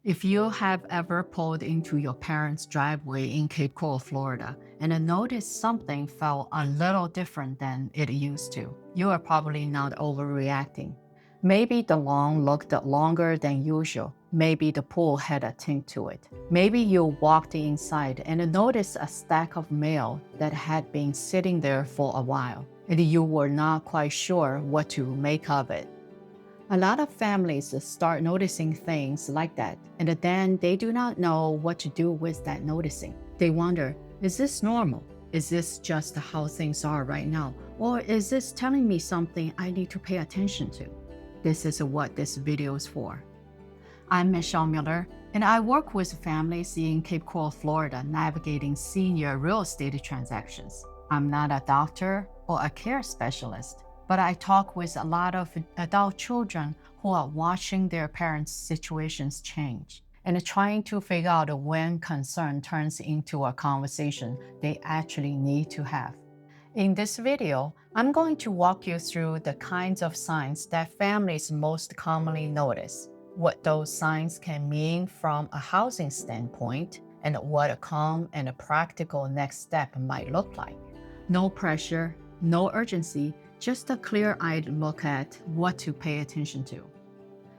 If you have ever pulled into your parents' driveway in Cape Coral, Florida, and noticed something felt a little different than it used to, you are probably not overreacting. Maybe the lawn looked longer than usual. Maybe the pool had a tint to it. Maybe you walked inside and noticed a stack of mail that had been sitting there for a while, and you were not quite sure what to make of it. A lot of families start noticing things like that, and then they do not know what to do with that noticing. They wonder, is this normal? Is this just how things are right now? Or is this telling me something I need to pay attention to? This is what this video is for. I'm Michelle Miller, and I work with families in Cape Coral, Florida, navigating senior real estate transactions. I'm not a doctor or a care specialist, but I talk with a lot of adult children who are watching their parents' situations change and trying to figure out when concern turns into a conversation they actually need to have. In this video, I'm going to walk you through the kinds of signs that families most commonly notice, what those signs can mean from a housing standpoint, and what a calm and a practical next step might look like. No pressure, no urgency, just a clear-eyed look at what to pay attention to.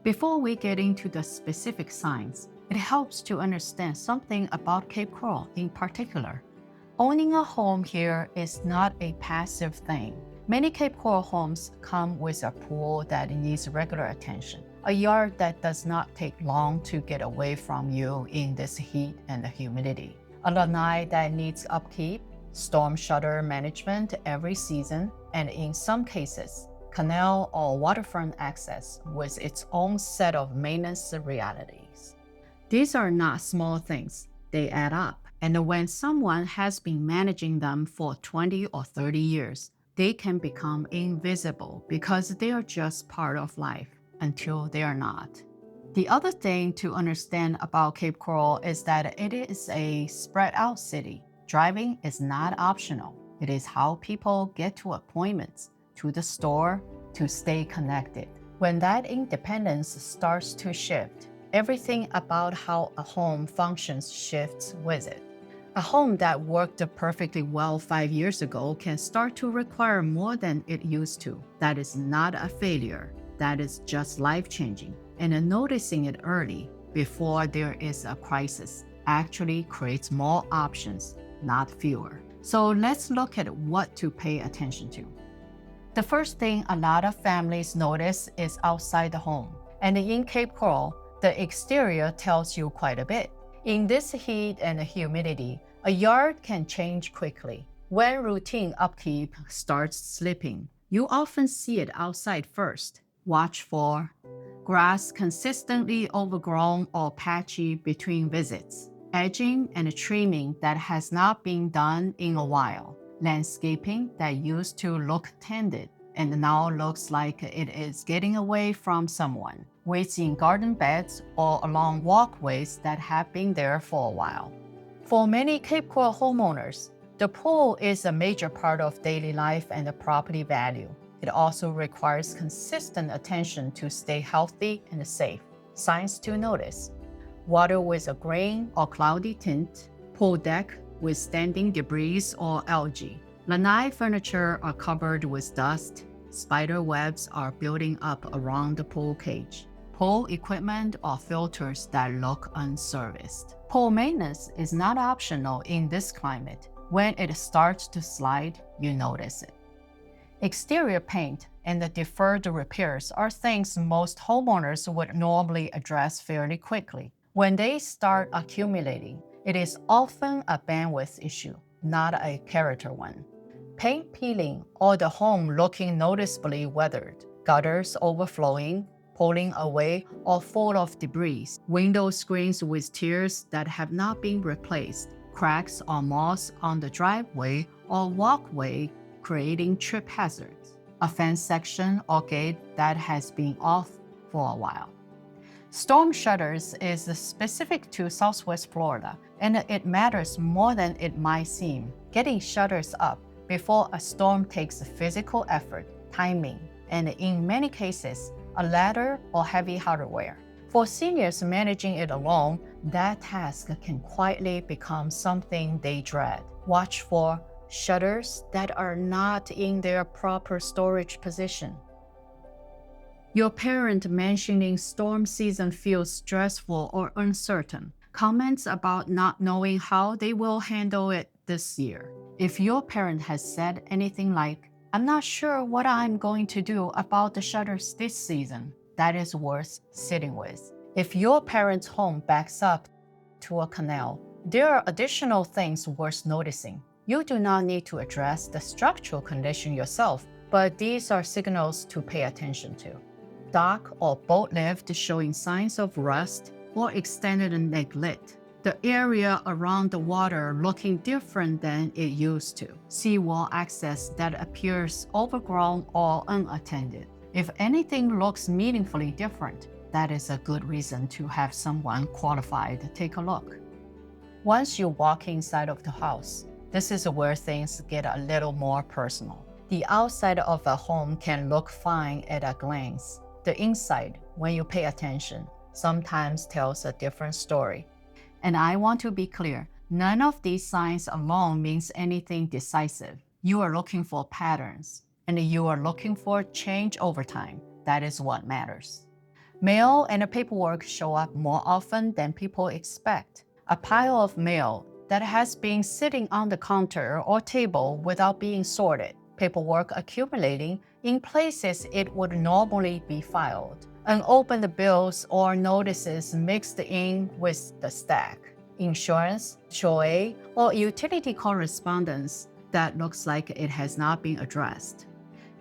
Before we get into the specific signs, it helps to understand something about Cape Coral in particular. Owning a home here is not a passive thing. Many Cape Coral homes come with a pool that needs regular attention, a yard that does not take long to get away from you in this heat and humidity, a lanai that needs upkeep, storm shutter management every season, and in some cases, canal or waterfront access with its own set of maintenance realities. These are not small things, they add up. And when someone has been managing them for 20 or 30 years, they can become invisible because they are just part of life until they are not. The other thing to understand about Cape Coral is that it is a spread out city. Driving is not optional. It is how people get to appointments, to the store, to stay connected. When that independence starts to shift, everything about how a home functions shifts with it. A home that worked perfectly well 5 years ago can start to require more than it used to. That is not a failure. That is just life-changing. And noticing it early, before there is a crisis, actually creates more options, not fewer. So let's look at what to pay attention to. The first thing a lot of families notice is outside the home. And in Cape Coral, the exterior tells you quite a bit. In this heat and humidity, a yard can change quickly. When routine upkeep starts slipping, you often see it outside first. Watch for grass consistently overgrown or patchy between visits, edging and trimming that has not been done in a while, landscaping that used to look tended and now looks like it is getting away from someone, weeds in garden beds or along walkways that have been there for a while. For many Cape Coral homeowners, the pool is a major part of daily life and the property value. It also requires consistent attention to stay healthy and safe. Signs to notice: water with a green or cloudy tint, pool deck with standing debris or algae. Lanai furniture are covered with dust. Spider webs are building up around the pool cage. Pool equipment or filters that look unserviced. Pool maintenance is not optional in this climate. When it starts to slide, you notice it. Exterior paint and the deferred repairs are things most homeowners would normally address fairly quickly. When they start accumulating, it is often a bandwidth issue, not a character one. Paint peeling or the home looking noticeably weathered, gutters overflowing, pulling away or full of debris, window screens with tears that have not been replaced, cracks or moss on the driveway or walkway creating trip hazards, a fence section or gate that has been off for a while. Storm shutters is specific to Southwest Florida, and it matters more than it might seem. Getting shutters up before a storm takes physical effort, timing, and in many cases, a ladder or heavy hardware. For seniors managing it alone, that task can quietly become something they dread. Watch for shutters that are not in their proper storage position. Your parent mentioning storm season feels stressful or uncertain. Comments about not knowing how they will handle it this year. If your parent has said anything like, "I'm not sure what I'm going to do about the shutters this season," that is worth sitting with. If your parent's home backs up to a canal, there are additional things worth noticing. You do not need to address the structural condition yourself, but these are signals to pay attention to. Dock or boat lift showing signs of rust or extended neglect. The area around the water looking different than it used to. Seawall access that appears overgrown or unattended. If anything looks meaningfully different, that is a good reason to have someone qualified take a look. Once you walk inside of the house, this is where things get a little more personal. The outside of a home can look fine at a glance. The inside, when you pay attention, sometimes tells a different story. And I want to be clear, none of these signs alone means anything decisive. You are looking for patterns, and you are looking for change over time. That is what matters. Mail and paperwork show up more often than people expect. A pile of mail that has been sitting on the counter or table without being sorted. Paperwork accumulating in places it would normally be filed. Unopened bills or notices mixed in with the stack. Insurance, HOA, or utility correspondence that looks like it has not been addressed.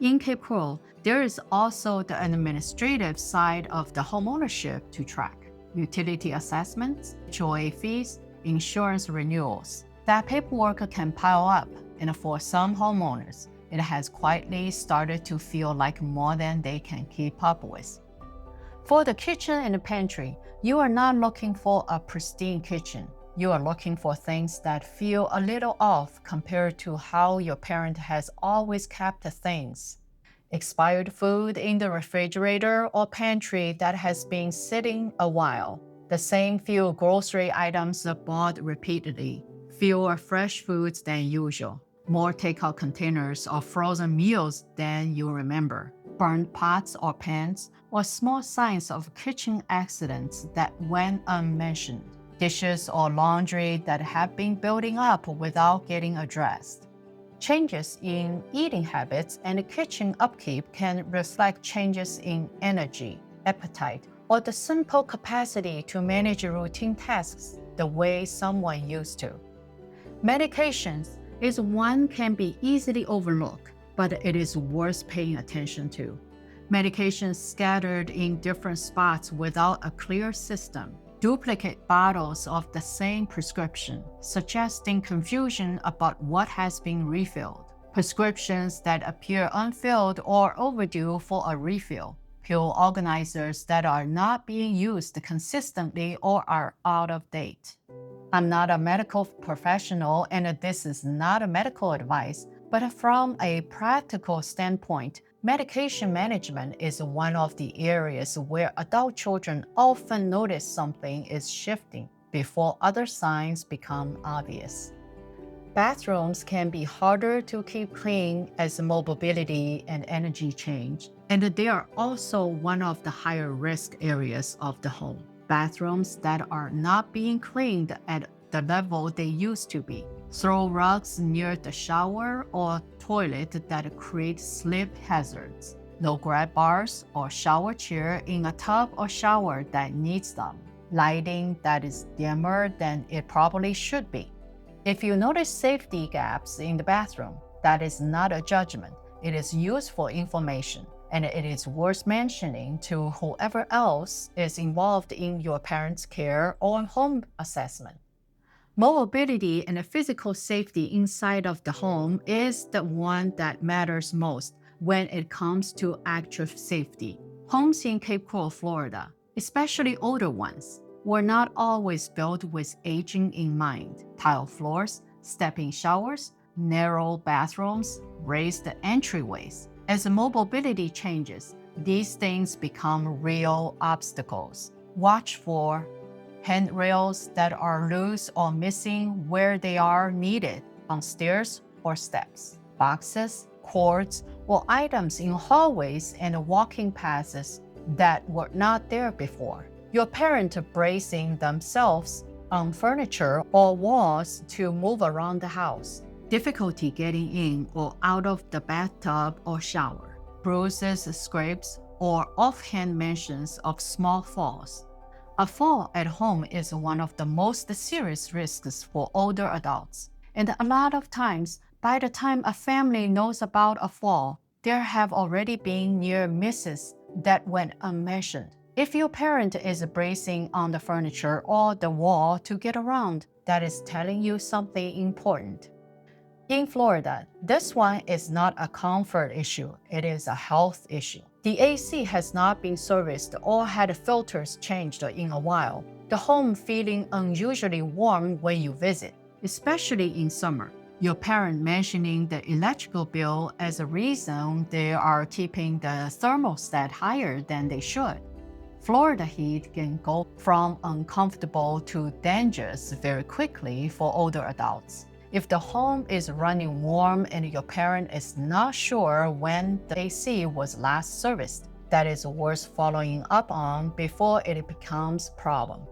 In Cape Coral, there is also the administrative side of the homeownership to track. Utility assessments, HOA fees, insurance renewals. That paperwork can pile up, and for some homeowners, it has quietly started to feel like more than they can keep up with. For the kitchen and the pantry, you are not looking for a pristine kitchen. You are looking for things that feel a little off compared to how your parent has always kept things. Expired food in the refrigerator or pantry that has been sitting a while. The same few grocery items bought repeatedly. Fewer fresh foods than usual. More takeout containers or frozen meals than you remember. Burned pots or pans, or small signs of kitchen accidents that went unmentioned. Dishes or laundry that have been building up without getting addressed. Changes in eating habits and kitchen upkeep can reflect changes in energy, appetite, or the simple capacity to manage routine tasks the way someone used to. Medications is one can be easily overlooked, but it is worth paying attention to. Medications scattered in different spots without a clear system. Duplicate bottles of the same prescription, suggesting confusion about what has been refilled. Prescriptions that appear unfilled or overdue for a refill. Pill organizers that are not being used consistently or are out of date. I'm not a medical professional, and this is not a medical advice, but from a practical standpoint, medication management is one of the areas where adult children often notice something is shifting before other signs become obvious. Bathrooms can be harder to keep clean as mobility and energy change, and they are also one of the higher risk areas of the home. Bathrooms that are not being cleaned at the level they used to be. Throw rugs near the shower or toilet that create slip hazards. No grab bars or shower chair in a tub or shower that needs them. Lighting that is dimmer than it probably should be. If you notice safety gaps in the bathroom, that is not a judgment. It is useful information, and it is worth mentioning to whoever else is involved in your parents' care or home assessment. Mobility and physical safety inside of the home is the one that matters most when it comes to actual safety. Homes in Cape Coral, Florida, especially older ones, were not always built with aging in mind. Tile floors, step-in showers, narrow bathrooms, raised entryways. As mobility changes, these things become real obstacles. Watch for handrails that are loose or missing where they are needed on stairs or steps. Boxes, cords, or items in hallways and walking paths that were not there before. Your parent bracing themselves on furniture or walls to move around the house. Difficulty getting in or out of the bathtub or shower. Bruises, scrapes, or offhand mentions of small falls. A fall at home is one of the most serious risks for older adults. And a lot of times, by the time a family knows about a fall, there have already been near misses that went unmentioned. If your parent is bracing on the furniture or the wall to get around, that is telling you something important. In Florida, this one is not a comfort issue, it is a health issue. The AC has not been serviced or had filters changed in a while. The home feeling unusually warm when you visit, especially in summer. Your parent mentioning the electrical bill as a reason they are keeping the thermostat higher than they should. Florida heat can go from uncomfortable to dangerous very quickly for older adults. If the home is running warm and your parent is not sure when the AC was last serviced, that is worth following up on before it becomes a problem.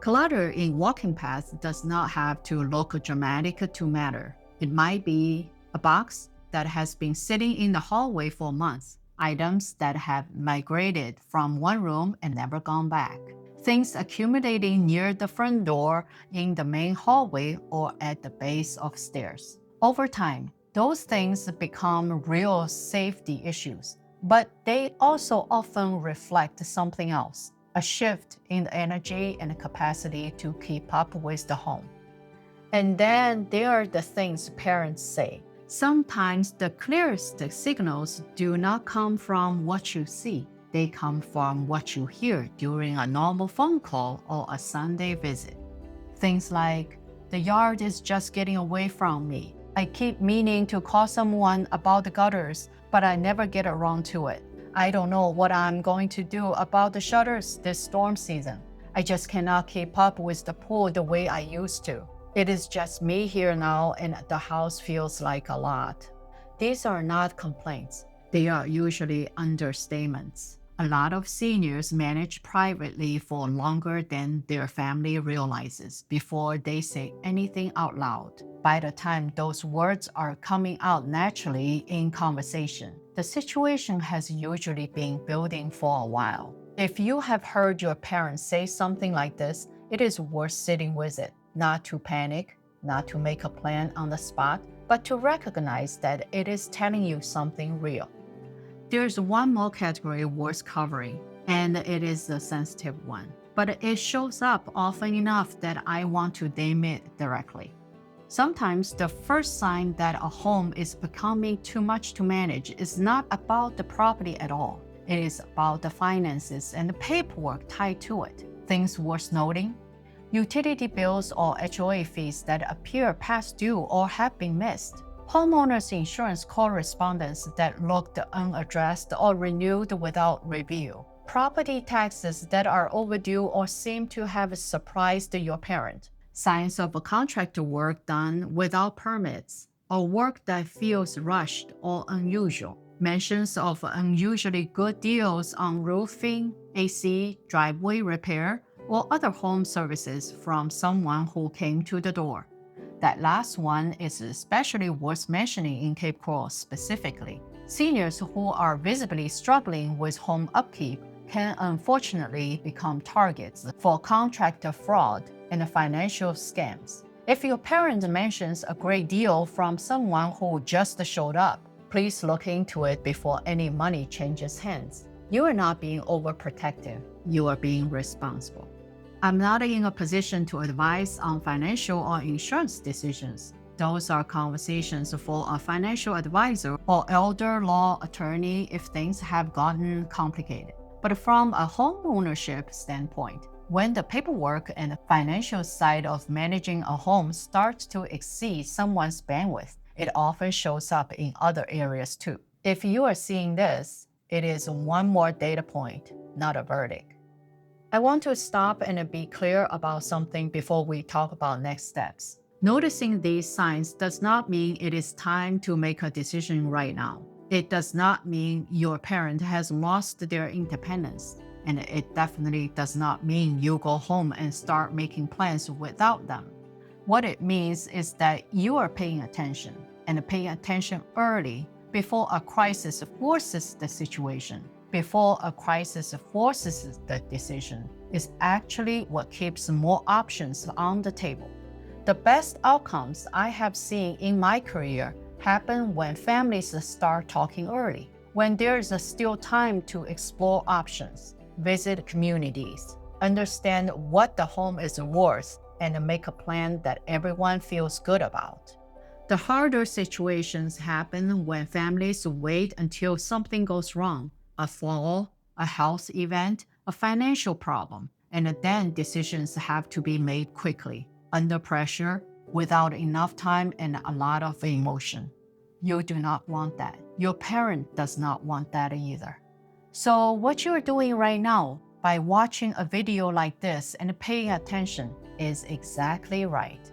Clutter in walking paths does not have to look dramatic to matter. It might be a box that has been sitting in the hallway for months, items that have migrated from one room and never gone back, things accumulating near the front door, in the main hallway, or at the base of stairs. Over time, those things become real safety issues, but they also often reflect something else, a shift in the energy and capacity to keep up with the home. And then there are the things parents say. Sometimes the clearest signals do not come from what you see. They come from what you hear during a normal phone call or a Sunday visit. Things like, the yard is just getting away from me. I keep meaning to call someone about the gutters, but I never get around to it. I don't know what I'm going to do about the shutters this storm season. I just cannot keep up with the pool the way I used to. It is just me here now and the house feels like a lot. These are not complaints. They are usually understatements. A lot of seniors manage privately for longer than their family realizes before they say anything out loud. By the time those words are coming out naturally in conversation, the situation has usually been building for a while. If you have heard your parents say something like this, it is worth sitting with it, not to panic, not to make a plan on the spot, but to recognize that it is telling you something real. There's one more category worth covering, and it is a sensitive one, but it shows up often enough that I want to name it directly. Sometimes the first sign that a home is becoming too much to manage is not about the property at all. It is about the finances and the paperwork tied to it. Things worth noting: utility bills or HOA fees that appear past due or have been missed. Homeowners insurance correspondence that looked unaddressed or renewed without review. Property taxes that are overdue or seem to have surprised your parent. Signs of contract work done without permits, or work that feels rushed or unusual. Mentions of unusually good deals on roofing, AC, driveway repair, or other home services from someone who came to the door. That last one is especially worth mentioning in Cape Coral specifically. Seniors who are visibly struggling with home upkeep can unfortunately become targets for contractor fraud and financial scams. If your parent mentions a great deal from someone who just showed up, please look into it before any money changes hands. You are not being overprotective, you are being responsible. I'm not in a position to advise on financial or insurance decisions. Those are conversations for a financial advisor or elder law attorney if things have gotten complicated. But from a home ownership standpoint, when the paperwork and financial side of managing a home starts to exceed someone's bandwidth, it often shows up in other areas too. If you are seeing this, it is one more data point, not a verdict. I want to stop and be clear about something before we talk about next steps. Noticing these signs does not mean it is time to make a decision right now. It does not mean your parent has lost their independence. And it definitely does not mean you go home and start making plans without them. What it means is that you are paying attention, and paying attention early before a crisis forces the situation, before a crisis forces the decision, is actually what keeps more options on the table. The best outcomes I have seen in my career happen when families start talking early, when there is still time to explore options, visit communities, understand what the home is worth, and make a plan that everyone feels good about. The harder situations happen when families wait until something goes wrong, a fall, a health event, a financial problem, and then decisions have to be made quickly, under pressure, without enough time and a lot of emotion. You do not want that. Your parent does not want that either. So what you're doing right now by watching a video like this and paying attention is exactly right.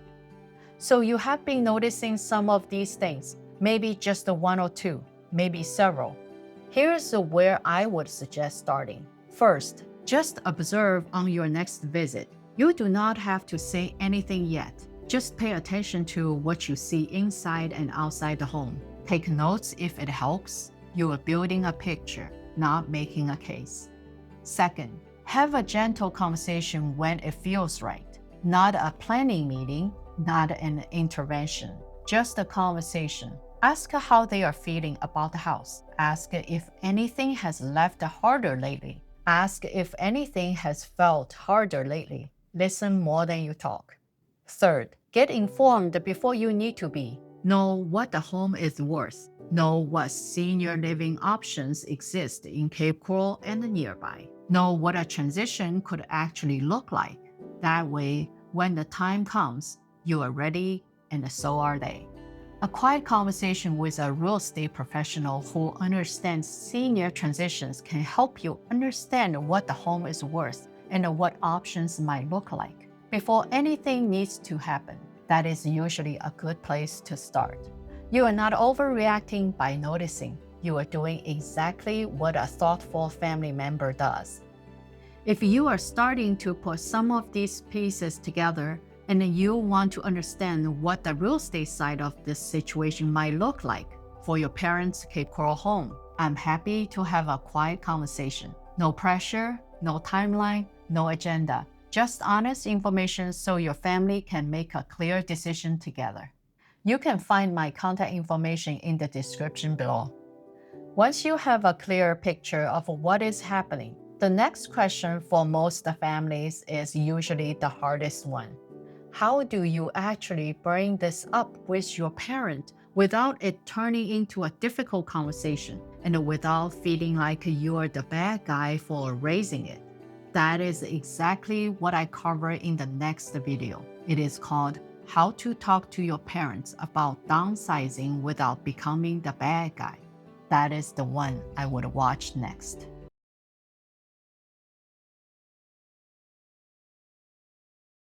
So you have been noticing some of these things, maybe just one or two, maybe several. Here's where I would suggest starting. First, just observe on your next visit. You do not have to say anything yet. Just pay attention to what you see inside and outside the home. Take notes if it helps. You are building a picture, not making a case. Second, have a gentle conversation when it feels right. Not a planning meeting, not an intervention, just a conversation. Ask how they are feeling about the house. Ask if anything has left harder lately. Ask if anything has felt harder lately. Listen more than you talk. Third, get informed before you need to be. Know what the home is worth. Know what senior living options exist in Cape Coral and nearby. Know what a transition could actually look like. That way, when the time comes, you are ready and so are they. A quiet conversation with a real estate professional who understands senior transitions can help you understand what the home is worth and what options might look like. Before anything needs to happen, that is usually a good place to start. You are not overreacting by noticing. You are doing exactly what a thoughtful family member does. If you are starting to put some of these pieces together and you want to understand what the real estate side of this situation might look like for your parents' Cape Coral home, I'm happy to have a quiet conversation. No pressure, no timeline, no agenda. Just honest information so your family can make a clear decision together. You can find my contact information in the description below. Once you have a clear picture of what is happening, the next question for most families is usually the hardest one. How do you actually bring this up with your parent without it turning into a difficult conversation and without feeling like you're the bad guy for raising it? That is exactly what I cover in the next video. It is called How to Talk to Your Parents About Downsizing Without Becoming the Bad Guy. That is the one I would watch next.